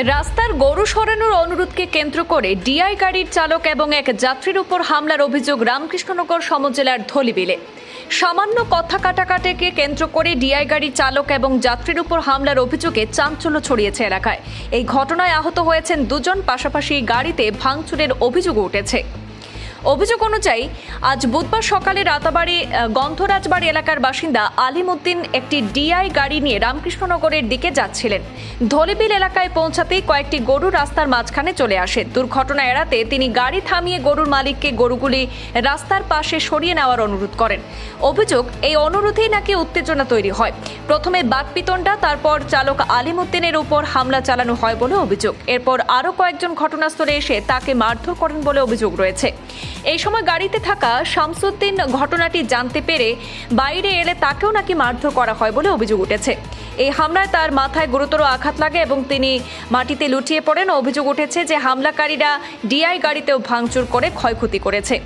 রাস্তার গরু সরানোর অনুরোধকে কেন্দ্র করে ডিআই গাড়ির চালক এবং এক যাত্রীর উপর হামলার অভিযোগ রামকৃষ্ণনগর সমজেলার ধলিবিলে। সামান্য কথা কাটাকাটিকে কেন্দ্র করে ডিআই গাড়ির চালক এবং যাত্রীর উপর হামলার অভিযোগে চাঞ্চল্য ছড়িয়েছে এলাকায়। এই ঘটনায় আহত হয়েছেন দুজন, পাশাপাশি গাড়িতে ভাঙচুরের অভিযোগ উঠেছে। অভিযোগ অনুযায়ী আজ বুধবার সকালে রাতাবাড়ি গন্ধরাজবাড়ি এলাকার বাসিন্দা আলিমউদ্দিন একটি ডিআই গাড়ি নিয়ে রামকৃষ্ণনগরের দিকে যাচ্ছিলেন। ধলিবিল এলাকায় পৌঁছাতেই কয়েকটি গরু রাস্তার মাঝখানে চলে আসে। দুর্ঘটনা এড়াতে তিনি গাড়ি থামিয়ে গরুর মালিককে গরুগুলি রাস্তার পাশে সরিয়ে নেওয়ার অনুরোধ করেন। অভিযোগ, এই অনুরোধেই নাকি উত্তেজনা তৈরি হয়। প্রথমে বাকবিতণ্ডা, তারপর চালক আলিমউদ্দিনের উপর হামলা চালানো হয় বলে অভিযোগ। এরপর আরও কয়েকজন ঘটনাস্থলে এসে তাকে মারধর করেন বলে অভিযোগ রয়েছে। এই সময় গাড়িতে থাকা শামসুদ্দিন ঘটনাটি জানতে পেরে বাইরে এলে তাকেও নাকি মারধর করা হয় বলে অভিযোগ উঠেছে। এই হামলায় তার মাথায় গুরুতর আঘাত লাগে এবং তিনি মাটিতে লুটিয়ে পড়েন। অভিযোগ উঠেছে যে হামলাকারীরা ডিআই গাড়িতেও ভাঙচুর করে ক্ষয়ক্ষতি করেছে।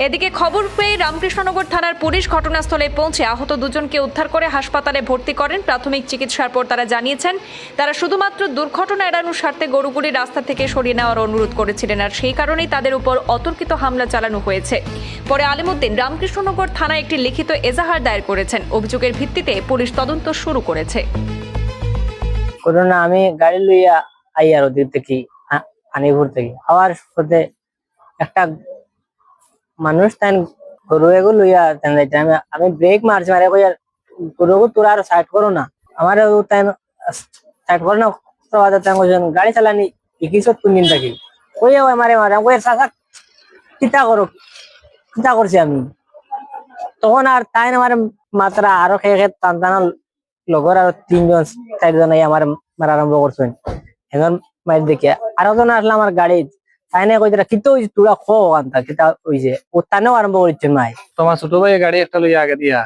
এদিকে খবর পেয়ে রামকৃষ্ণনগর থানার পুলিশ ঘটনাস্থলে পৌঁছে আহত দুজনকে উদ্ধার করে হাসপাতালে ভর্তি করেন। প্রাথমিক চিকিৎসার পর তারা জানিয়েছেন তারা শুধুমাত্র দুর্ঘটনা এড়ানোর স্বার্থে গরুগুলি রাস্তা থেকে সরিয়ে নেওয়ার অনুরোধ করেছিলেন, আর সেই কারণেই তাদের উপর অতর্কিত হামলা চালানো হয়েছে। পরে আলিমউদ্দিন রামকৃষ্ণনগর থানায় একটি লিখিত এজাহার দায়ের করেছেন। অভিযোগের ভিত্তিতে পুলিশ তদন্ত শুরু করেছে। আমি গাড়ি লইয়া আইয়ার ওদিক থেকে আনিপুর থেকে আবার পথে একটা মানুষ তাই গরু এগো লইয়া আমি ব্রেক মারছি, মারে কইয়া গরু তোরা আর সাইড করো না, আমার তাই সাইড করো না। গাড়ি চালানি ইকিস কোন দিন থাকি কইয়া মারে মারে কইয়া চাচা চিন্তা করো, চিন্তা করছি আমি। তখন আর তাই আমার মাত্রা আরো খেয়ে খেয়ে টান টানা লগর আর 3 জন 4 জন আমার মারা আরম্ভ করছেন। এখন মাইর দেখে আরো জন আসলে আমার গাড়ি তাই না কই কিন্তু তোরা খো আনতা কিতা হইছে ও টানেও আরম্ভ করছে মাই। তোমার ছোট ভাই গাড়ি একটা লইয়া আগে দিয়া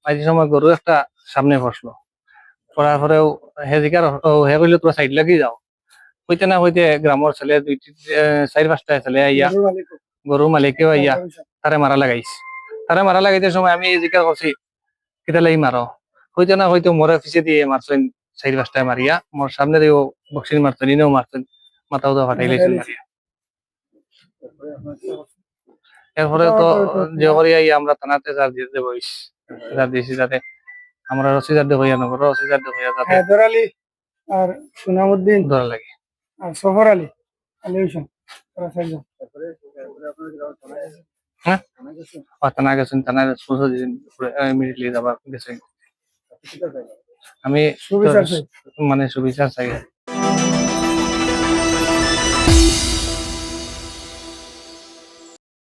মাঝে সময় গরু একটা সামনে বসলো, পড়ার পরেও হেজিকার হে কইলো তোরা সাইড লাগি যাও। হইতে না হইতে গ্রামের ছেলে 4-5টা ছেলে আইয়া গরু মালিকেও আইয়া তারে মারা লাগাইছে। তারে মারা লাগাইতে সময় আমি জিজ্ঞাসা করছি কিতা লাগি মারো, হইতে না হইতে মোরে পিছে দিয়ে মারছেন 4-5টায় মারিয়া, মোর সামনে দিয়েও বক্সিং মারছেন, ইনেও মারছেন, মাথাও তো ফাটাই লাইছেন মারিয়া। এরপরে তো যে করিয়া আমরা থানাতে দিয়েছি যাতে আমরা রসিদার হইয়া নগর রসিদার হইয়া যাতে হায়দার আলী আর সুনামউদ্দিন ধরা লাগে আর সফর আলী আলী হোসেন হ্যাঁ থানা গেছেন, থানায় ইমিডিয়েটলি যাবার গেছেন। আমি মানে সুবিচার চাই।